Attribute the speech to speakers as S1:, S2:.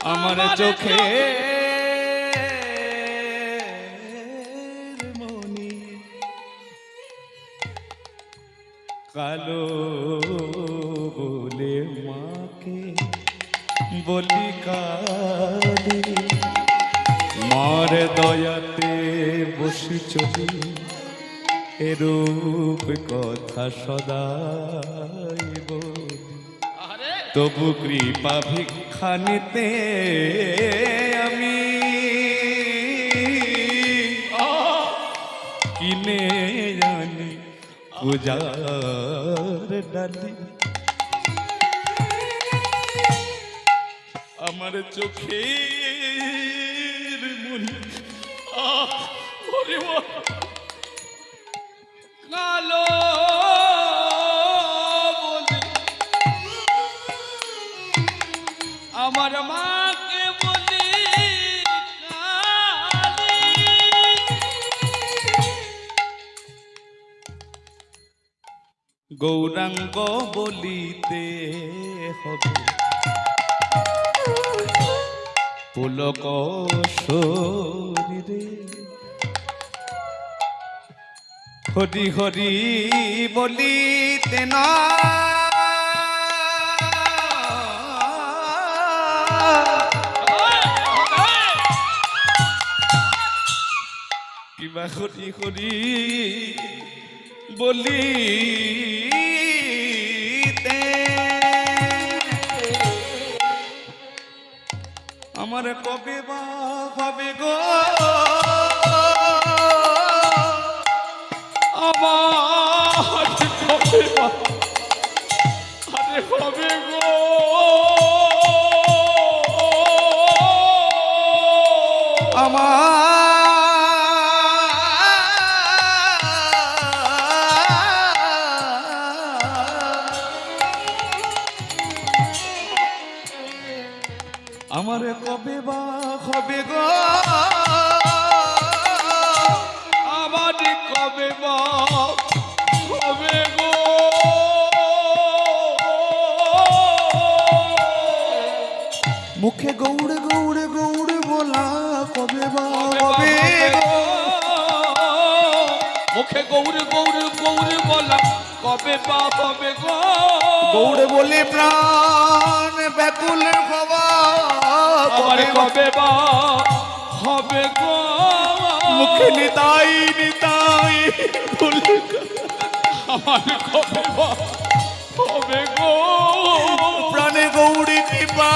S1: আমার চোখে মনি কালো বলে মাকে বলি কাঁদি মার দয়াতে বসি চলি এরূপ কথা সদাই বলি তবু কৃপা ভিক্ষা নিতে আমি কিনে জানি পূজার ডালি আমার চোখের মনি কালো আমার মাকে বলি গৌরাঙ্গ বলিতে হবে পুলক শরীরে হরি হরি বলিতে না কিবা হরি হরি বলিতে আমার কবে বা হবে গো আমার কবে বা আরে হবে গো আমার আমার কবে বা হবে গো আমার কবে বা হবে গো মুখে গৌড় গৌড় গৌড় বলা কবে বা হবে গো মুখে গৌড় গৌড় গৌড় বলা কবে বা হবে গো গৌড় বলে প্রাণ ব্যাকুল হওয়া কবে বা হবে গো মুখে নিতাই নিতাই আমার কবে বা হবে গো প্রাণে গৌরী কৃপা